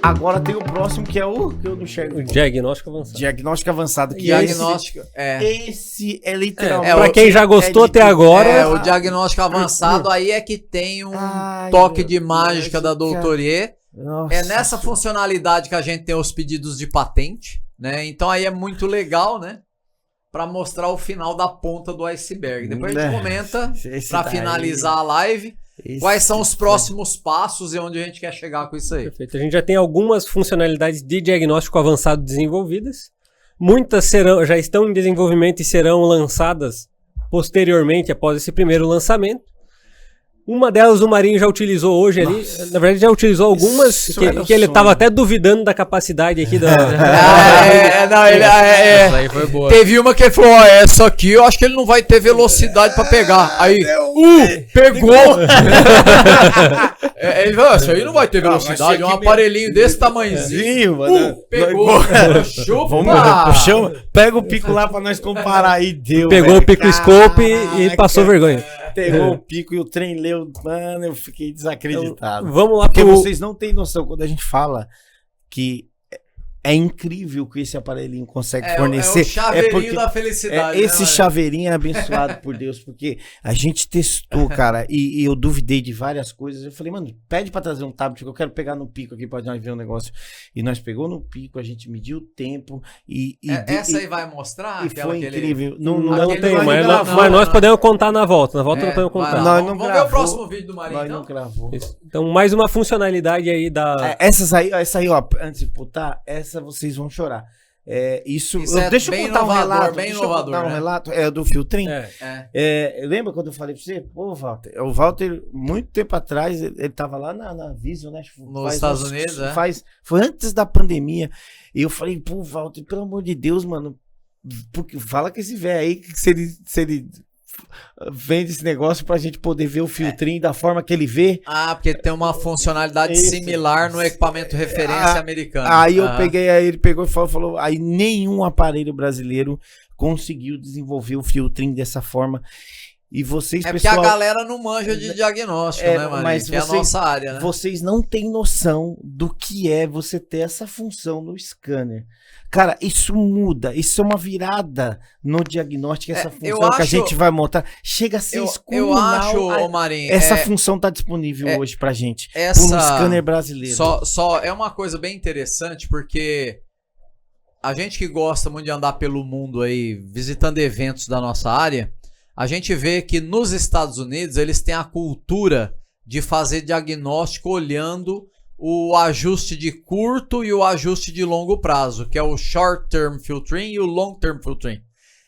Agora tem o próximo, que é o que eu não enxergo. O diagnóstico avançado. Diagnóstico avançado. Que Diagnóstico, esse é literalmente... Pra quem já gostou até agora... o diagnóstico avançado aí é que tem um toque de mágica da Doutorier. Nossa, É nessa funcionalidade que a gente tem os pedidos de patente, né? Então aí é muito legal, né? Pra mostrar o final da ponta do iceberg. Depois a gente comenta, pra finalizar a live, quais são os próximos passos e onde a gente quer chegar com isso aí. Perfeito. A gente já tem algumas funcionalidades de diagnóstico avançado desenvolvidas. Muitas já estão em desenvolvimento e serão lançadas posteriormente, após esse primeiro lançamento. Uma delas o Marinho já utilizou hoje ali. Na verdade, já utilizou algumas que ele estava até duvidando da capacidade aqui da... Essa aí foi boa. Teve uma que ele falou, essa aqui eu acho que ele não vai ter velocidade pra pegar. Aí, pegou! Ele falou, essa aí não vai ter velocidade, é um aparelhinho desse tamanhozinho. Pegou! Chupa! Pega o pico lá pra nós comparar aí, deu. Pegou o pico scope e passou vergonha. Pegou o pico e o trem leu. Mano, eu fiquei desacreditado. Então, vamos lá. Porque vocês não têm noção quando a gente fala que é incrível que esse aparelhinho consegue fornecer. É o chaveirinho da felicidade. Esse chaveirinho é abençoado por Deus, porque a gente testou, cara, e eu duvidei de várias coisas. Eu falei, mano, pede pra trazer um tablet que eu quero pegar no pico aqui pra nós ver um negócio. E nós pegou no pico, a gente mediu o tempo essa aí vai mostrar? E foi incrível. Não tem, mas nós podemos contar na volta. Na volta não podemos contar. Vamos ver o próximo vídeo do Marinho, então? Não gravou. Então, mais uma funcionalidade aí da... Essa aí, ó, antes de putar, essa vocês vão chorar. Deixa eu contar um relato. Bem inovador, um relato do filtrinho. Lembra quando eu falei pra você? Pô, Walter. O Walter, muito tempo atrás, ele tava lá na Vision, né? Nos Estados Unidos, foi antes da pandemia. E eu falei, pô, Walter, pelo amor de Deus, mano. Porque, fala com esse velho aí, que se ele vende esse negócio pra gente poder ver o filtrinho da forma que ele vê. Porque tem uma funcionalidade similar no equipamento referência americano. Aí eu peguei, aí ele pegou e falou, aí nenhum aparelho brasileiro conseguiu desenvolver o filtrinho dessa forma. E vocês, pessoal... porque a galera não manja de diagnóstico, né, Marinho? Mas que é a nossa área, né? Vocês não têm noção do que é você ter essa função no scanner. Cara, isso muda, isso é uma virada no diagnóstico, essa função que a gente vai montar. Chega a ser eu acho, Marinho... Essa função tá disponível hoje pra gente, por um scanner brasileiro. Só é uma coisa bem interessante, porque a gente que gosta muito de andar pelo mundo aí, visitando eventos da nossa área, a gente vê que nos Estados Unidos eles têm a cultura de fazer diagnóstico olhando o ajuste de curto e o ajuste de longo prazo, que é o Short Term Filtering e o Long Term Filtering.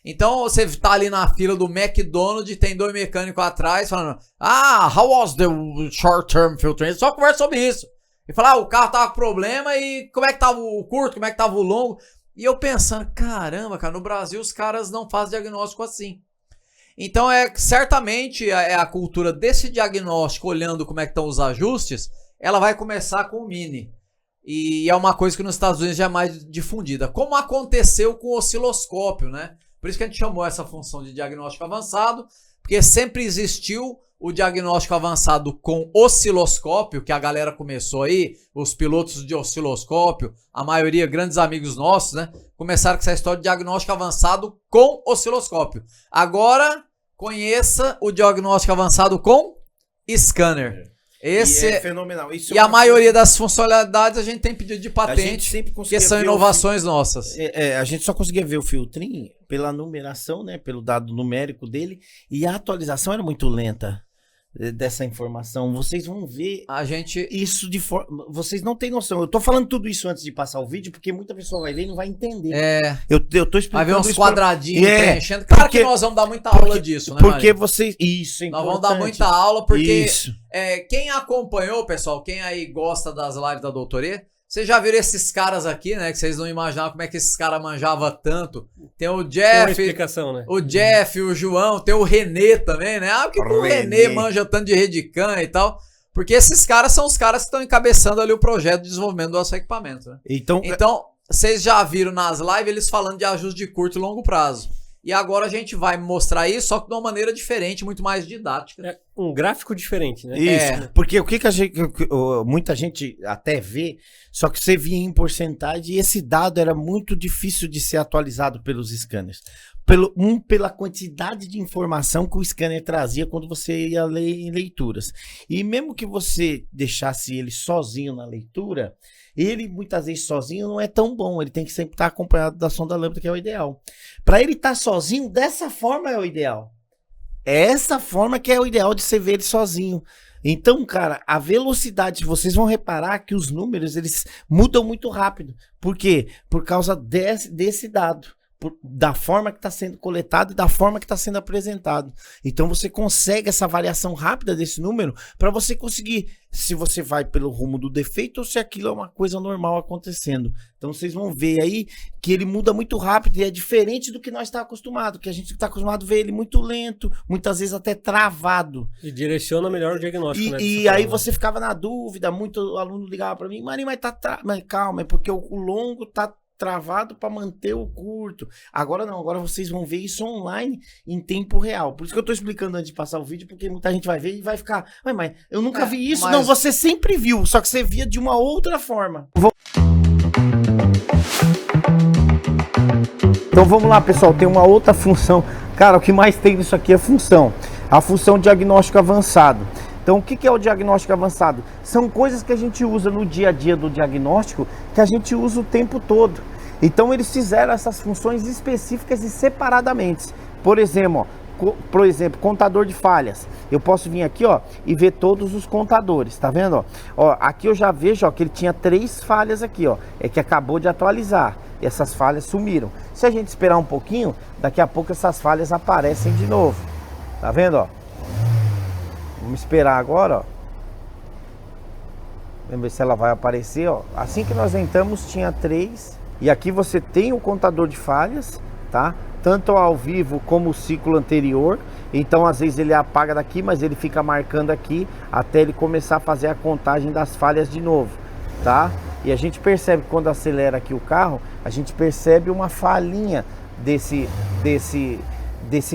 Então você tá ali na fila do McDonald's e tem dois mecânicos atrás falando, how was the Short Term Filtering? Só conversa sobre isso. E fala, o carro tava com problema e como é que tava o curto, como é que tava o longo? E eu pensando, caramba, cara, no Brasil os caras não fazem diagnóstico assim. Então certamente a cultura desse diagnóstico, olhando como é que estão os ajustes, ela vai começar com o Mini. E é uma coisa que nos Estados Unidos já é mais difundida. Como aconteceu com o osciloscópio, né? Por isso que a gente chamou essa função de diagnóstico avançado, porque sempre existiu o diagnóstico avançado com osciloscópio, que a galera começou aí, os pilotos de osciloscópio, a maioria grandes amigos nossos, né? Começaram com essa história de diagnóstico avançado com osciloscópio. Agora, conheça o diagnóstico avançado com scanner. Esse é fenomenal. E a maioria das funcionalidades a gente tem pedido de patente, que são inovações nossas. A gente só conseguia ver o filtrinho pela numeração, né? Pelo dado numérico dele. E a atualização era muito lenta dessa informação. Vocês vão ver isso de forma... Vocês não têm noção. Eu tô falando tudo isso antes de passar o vídeo, porque muita pessoa vai ver e não vai entender. Eu tô explicando. Vai ver uns quadradinhos preenchendo. Claro que nós vamos dar muita aula disso, né, porque vocês... Isso é importante. Nós vamos dar muita aula, porque... quem acompanhou, pessoal, quem aí gosta das lives da Doutorier, vocês já viram esses caras aqui, né? Que vocês não imaginavam como é que esses caras manjavam tanto. Tem o Jeff, tem uma explicação, né? O Jeff, o João, tem o Renê também, né? Porque o Renê manja tanto de Redicam e tal. Porque esses caras são os caras que estão encabeçando ali o projeto de desenvolvimento do nosso equipamento, né? Então, vocês já viram nas lives eles falando de ajuste de curto e longo prazo. E agora a gente vai mostrar isso, só que de uma maneira diferente, muito mais didática. um gráfico diferente, né? Isso, porque o que a gente, muita gente até vê, só que você via em porcentagem e esse dado era muito difícil de ser atualizado pelos scanners. Pela quantidade de informação que o scanner trazia quando você ia ler em leituras. E mesmo que você deixasse ele sozinho na leitura, ele muitas vezes sozinho não é tão bom, ele tem que sempre estar acompanhado da sonda lambda, que é o ideal. Para ele estar sozinho, dessa forma é o ideal. É essa forma que é o ideal de você ver ele sozinho. Então, cara, a velocidade, vocês vão reparar que os números, eles mudam muito rápido. Por quê? Por causa desse dado. Da forma que está sendo coletado e da forma que está sendo apresentado. Então você consegue essa variação rápida desse número para você conseguir se você vai pelo rumo do defeito ou se aquilo é uma coisa normal acontecendo. Então vocês vão ver aí que ele muda muito rápido e é diferente do que nós está acostumado, que a gente está acostumado a ver ele muito lento, muitas vezes até travado. E direciona melhor o diagnóstico, né? E aí você ficava na dúvida, muito aluno ligava para mim, Marinho, mas calma, é porque o longo tá travado para manter o curto. Agora não, agora vocês vão ver isso online em tempo real. Por isso que eu tô explicando antes de passar o vídeo, porque muita gente vai ver e vai ficar, mas eu nunca vi isso. Não, você sempre viu, só que você via de uma outra forma. Então vamos lá, pessoal, tem uma outra função. Cara, o que mais tem nisso aqui é função. A função diagnóstico avançado. Então, o que é o diagnóstico avançado? São coisas que a gente usa no dia a dia do diagnóstico, que a gente usa o tempo todo. Então, eles fizeram essas funções específicas e separadamente. Por exemplo, contador de falhas. Eu posso vir aqui, ó, e ver todos os contadores, tá vendo? Ó, aqui eu já vejo, ó, que ele tinha 3 falhas aqui, ó. É que acabou de atualizar. E essas falhas sumiram. Se a gente esperar um pouquinho, daqui a pouco essas falhas aparecem de novo. Tá vendo, ó? Vamos esperar agora, ó. Vamos ver se ela vai aparecer, ó. Assim que nós entramos tinha 3. E aqui você tem o contador de falhas, tá? Tanto ao vivo como o ciclo anterior. Então às vezes ele apaga daqui, mas ele fica marcando aqui até ele começar a fazer a contagem das falhas de novo, tá? E a gente percebe que quando acelera aqui o carro, a gente percebe uma falhinha desse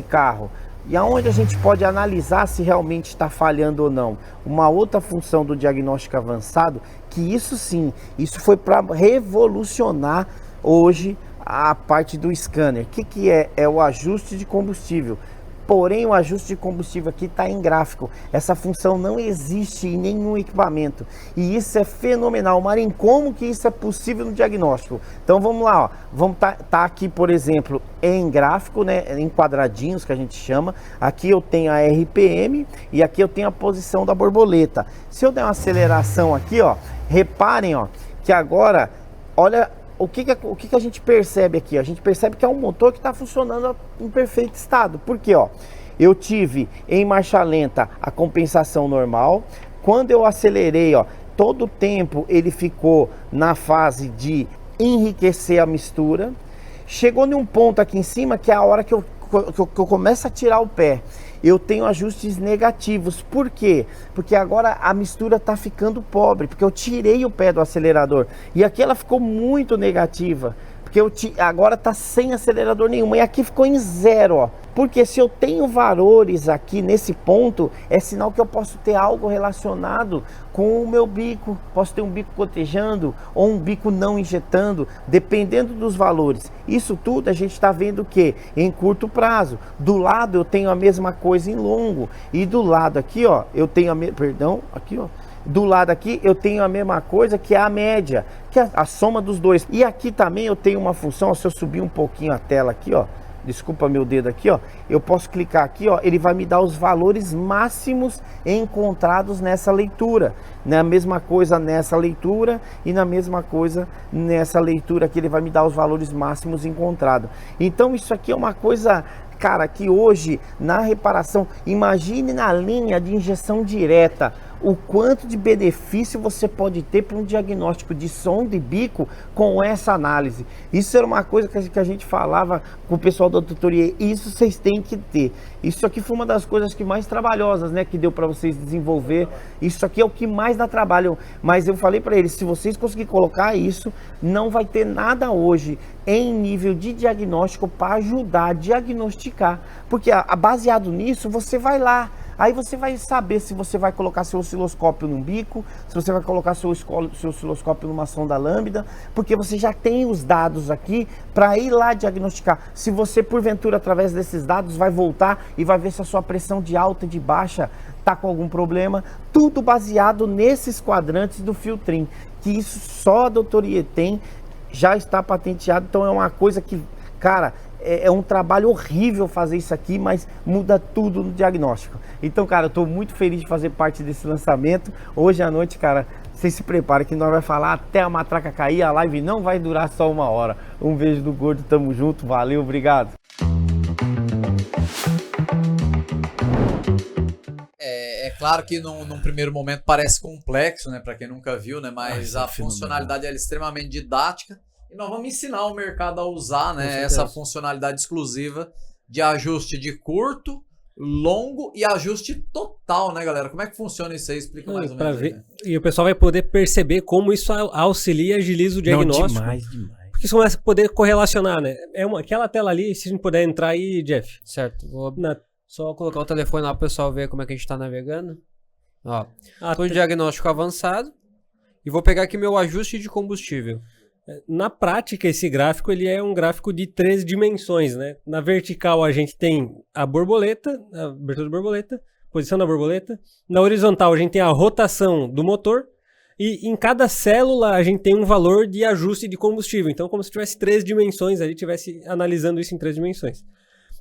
carro. E aonde a gente pode analisar se realmente está falhando ou não? Uma outra função do diagnóstico avançado, que isso sim, isso foi para revolucionar hoje a parte do scanner. O que é? É o ajuste de combustível. Porém, o ajuste de combustível aqui está em gráfico. Essa função não existe em nenhum equipamento. E isso é fenomenal. Marinho, como que isso é possível no diagnóstico? Então vamos lá, ó. Vamos tá aqui, por exemplo, em gráfico, né? Em quadradinhos que a gente chama. Aqui eu tenho a RPM e aqui eu tenho a posição da borboleta. Se eu der uma aceleração aqui, ó, reparem, ó, que agora, olha. O que a gente percebe aqui? A gente percebe que é um motor que está funcionando em perfeito estado. Por quê? Ó, eu tive em marcha lenta a compensação normal. Quando eu acelerei, ó, todo o tempo ele ficou na fase de enriquecer a mistura. Chegou num ponto aqui em cima que é a hora que eu começo a tirar o pé. Eu tenho ajustes negativos. Por quê? Porque agora a mistura está ficando pobre, porque eu tirei o pé do acelerador. E aqui ela ficou muito negativa, porque agora está sem acelerador nenhum. E aqui ficou em 0, ó. Porque se eu tenho valores aqui nesse ponto, é sinal que eu posso ter algo relacionado com o meu bico. Posso ter um bico cotejando ou um bico não injetando, dependendo dos valores. Isso tudo a gente está vendo o que? Em curto prazo. Do lado eu tenho a mesma coisa em longo. E do lado aqui, ó, eu tenho aqui, ó. Do lado aqui eu tenho a mesma coisa, que é a média, que é a soma dos dois. E aqui também eu tenho uma função, ó, se eu subir um pouquinho a tela aqui, ó, desculpa meu dedo aqui, ó, eu posso clicar aqui, ó, ele vai me dar os valores máximos encontrados nessa leitura. Na mesma coisa nessa leitura e na mesma coisa nessa leitura aqui, ele vai me dar os valores máximos encontrados. Então isso aqui é uma coisa, cara, que hoje na reparação, imagine na linha de injeção direta, o quanto de benefício você pode ter para um diagnóstico de sonda e bico com essa análise. Isso era uma coisa que a gente falava com o pessoal da tutoria, isso vocês têm que ter. Isso aqui foi uma das coisas que mais trabalhosas, né, que deu para vocês desenvolver. Isso aqui é o que mais dá trabalho, mas eu falei para eles, se vocês conseguirem colocar isso, não vai ter nada hoje em nível de diagnóstico para ajudar a diagnosticar, porque baseado nisso você vai lá. Aí você vai saber se você vai colocar seu osciloscópio num bico, se você vai colocar seu osciloscópio numa sonda lambda, porque você já tem os dados aqui para ir lá diagnosticar. Se você, porventura, através desses dados, vai voltar e vai ver se a sua pressão de alta e de baixa está com algum problema, tudo baseado nesses quadrantes do Filtrim, que isso só a doutoria tem, já está patenteado, então é uma coisa que, cara, é um trabalho horrível fazer isso aqui, mas muda tudo no diagnóstico. Então, cara, eu estou muito feliz de fazer parte desse lançamento. Hoje à noite, cara, vocês se preparem que nós vamos falar até a matraca cair, a live não vai durar só 1 hora. Um beijo do Gordo, tamo junto, valeu, obrigado. É claro que num primeiro momento parece complexo, né, para quem nunca viu, né, mas a funcionalidade é extremamente didática. E nós vamos ensinar o mercado a usar, né, essa funcionalidade exclusiva de ajuste de curto, longo e ajuste total, né, galera? Como é que funciona isso aí? Explica mais ou menos. Ver, né? E o pessoal vai poder perceber como isso auxilia e agiliza o diagnóstico. Demais. Porque isso começa a poder correlacionar, né? Aquela tela ali, se a gente puder entrar aí, Jeff. Certo. Vou só colocar o telefone lá para o pessoal ver como é que a gente está navegando. Ó, tô em diagnóstico avançado e vou pegar aqui meu ajuste de combustível. Na prática, esse gráfico ele é um gráfico de 3 dimensões, né? Na vertical a gente tem a borboleta, a abertura da borboleta, posição da borboleta. Na horizontal a gente tem a rotação do motor. E em cada célula a gente tem um valor de ajuste de combustível. Então, como se tivesse 3 dimensões, ali estivesse analisando isso em 3 dimensões.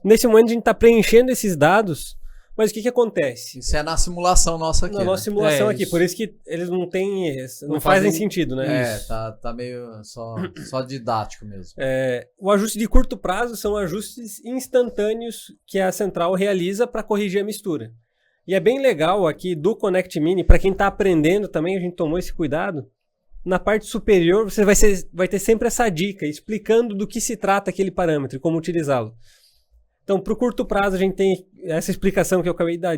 Nesse momento a gente está preenchendo esses dados. Mas o que acontece? Isso é na simulação nossa aqui. Na nossa simulação aqui, por isso que eles não têm. Não fazem sentido, né? Tá meio só didático mesmo. O ajuste de curto prazo são ajustes instantâneos que a central realiza para corrigir a mistura. E é bem legal aqui do Connect Mini, para quem está aprendendo também, a gente tomou esse cuidado. Na parte superior você vai ter sempre essa dica explicando do que se trata aquele parâmetro e como utilizá-lo. Então, para o curto prazo, a gente tem essa explicação que eu acabei de dar,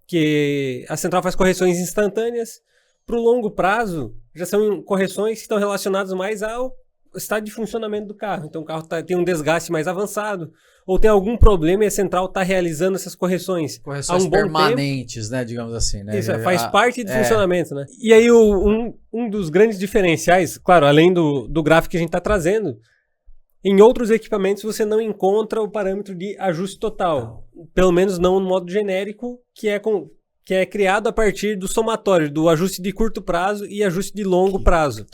que a central faz correções instantâneas. Para o longo prazo, já são correções que estão relacionadas mais ao estado de funcionamento do carro. Então, o carro tem um desgaste mais avançado, ou tem algum problema e a central está realizando essas correções. Correções permanentes, né, digamos assim. Né? Isso, faz parte do funcionamento. Né? E aí, um dos grandes diferenciais, claro, além do gráfico que a gente está trazendo, em outros equipamentos você não encontra o parâmetro de ajuste total. Pelo menos não no modo genérico, que é criado a partir do somatório, do ajuste de curto prazo e ajuste de longo prazo.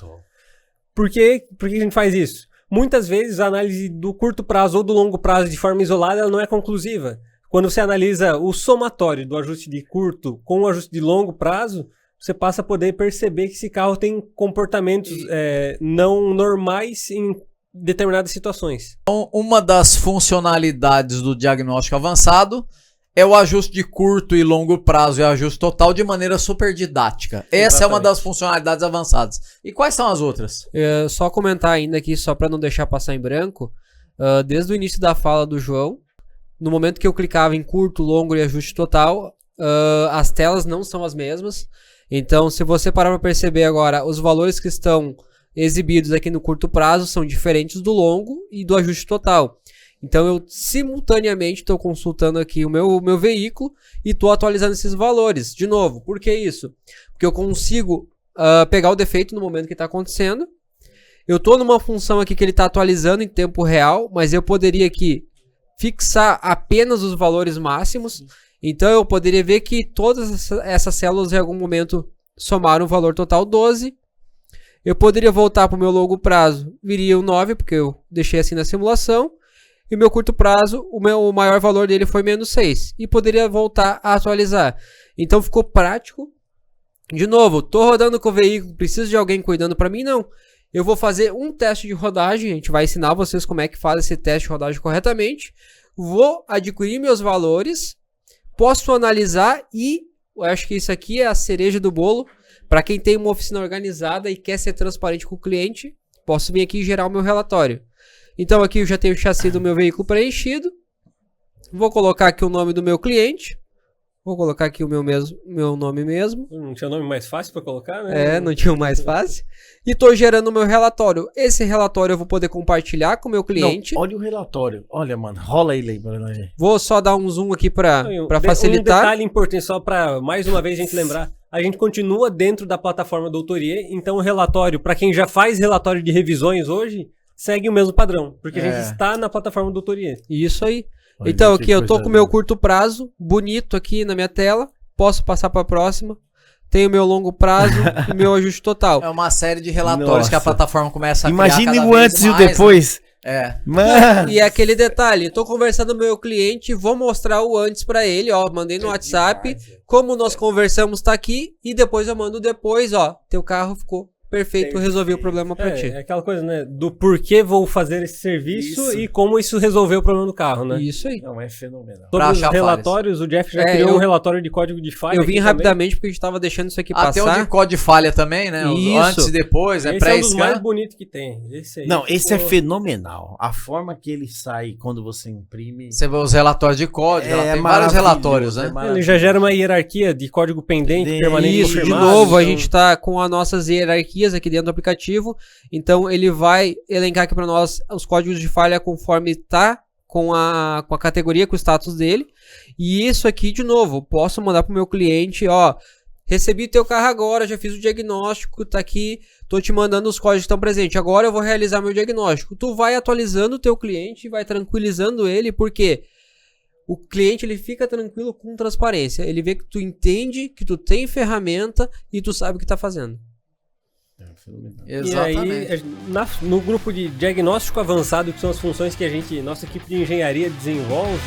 Por que a gente faz isso? Muitas vezes a análise do curto prazo ou do longo prazo de forma isolada ela não é conclusiva. Quando você analisa o somatório do ajuste de curto com o ajuste de longo prazo, você passa a poder perceber que esse carro tem comportamentos não normais em determinadas situações. Então, uma das funcionalidades do diagnóstico avançado é o ajuste de curto e longo prazo e ajuste total de maneira super didática. Essa é uma das funcionalidades avançadas. E quais são as outras? Só comentar ainda aqui, só para não deixar passar em branco, desde o início da fala do João, no momento que eu clicava em curto, longo e ajuste total, as telas não são as mesmas. Então, se você parar para perceber agora, os valores que estão exibidos aqui no curto prazo são diferentes do longo e do ajuste total. Então eu simultaneamente estou consultando aqui o meu veículo e estou atualizando esses valores. De novo, por que isso? Porque eu consigo pegar o defeito no momento que está acontecendo. Eu estou numa função aqui que ele está atualizando em tempo real, mas eu poderia aqui fixar apenas os valores máximos. Então eu poderia ver que todas essas células em algum momento somaram o valor total 12. Eu poderia voltar para o meu longo prazo, viria o 9, porque eu deixei assim na simulação. E o meu curto prazo, o maior valor dele foi menos 6. E poderia voltar a atualizar. Então ficou prático. De novo, estou rodando com o veículo, preciso de alguém cuidando para mim? Não. Eu vou fazer um teste de rodagem, a gente vai ensinar vocês como é que faz esse teste de rodagem corretamente. Vou adquirir meus valores, posso analisar e eu acho que isso aqui é a cereja do bolo. Para quem tem uma oficina organizada e quer ser transparente com o cliente, posso vir aqui e gerar o meu relatório. Então aqui eu já tenho o chassi do meu veículo preenchido. Vou colocar aqui o nome do meu cliente. Vou colocar aqui o meu nome mesmo. Não tinha nome mais fácil para colocar, né? Não tinha o mais fácil. E tô gerando o meu relatório. Esse relatório eu vou poder compartilhar com o meu cliente. Não, olha o relatório. Olha, mano, rola ele aí pra nós. Vou só dar um zoom aqui para facilitar. Um detalhe importante, só para mais uma vez a gente lembrar. A gente continua dentro da plataforma Doutorie, então o relatório, para quem já faz relatório de revisões hoje, segue o mesmo padrão, porque a gente está na plataforma Doutorie. Isso aí. Então aqui eu tô com o meu curto prazo, bonito aqui na minha tela, posso passar para a próxima. Tenho meu longo prazo e meu ajuste total. É uma série de relatórios que a plataforma começa a criar. Imagine o antes e o depois. Né? E é aquele detalhe, tô conversando com o meu cliente, vou mostrar o antes para ele, ó, mandei no WhatsApp, como nós conversamos tá aqui, e depois eu mando depois, ó, teu carro ficou perfeito, resolvi o problema pra ti. É aquela coisa, né? Do porquê vou fazer esse serviço e como isso resolveu o problema do carro, né? Isso aí. Não, é fenomenal. Sobre os relatórios, o Jeff já criou um relatório de código de falha. Eu vim rapidamente porque a gente tava deixando isso aqui passar. Tem o de código de falha também, né? Isso. Antes e depois, né? Esse é um dos mais bonitos que tem. Esse aí esse é fenomenal. A forma que ele sai quando você imprime. Você vê os relatórios de código, tem vários relatórios, né? Ele já gera uma hierarquia de código pendente, permanente. Isso, de novo, a gente tá com as nossas hierarquias aqui dentro do aplicativo. Então ele vai elencar aqui para nós os códigos de falha conforme tá com a categoria, com o status dele. E isso aqui, de novo, posso mandar pro meu cliente, ó, recebi teu carro agora, já fiz o diagnóstico, tá aqui, tô te mandando os códigos que estão presentes. Agora eu vou realizar meu diagnóstico. Tu vai atualizando o teu cliente, vai tranquilizando ele, porque o cliente ele fica tranquilo com transparência. Ele vê que tu entende, que tu tem ferramenta e tu sabe o que tá fazendo. Exatamente. E aí, no grupo de diagnóstico avançado, que são as funções que nossa equipe de engenharia desenvolve,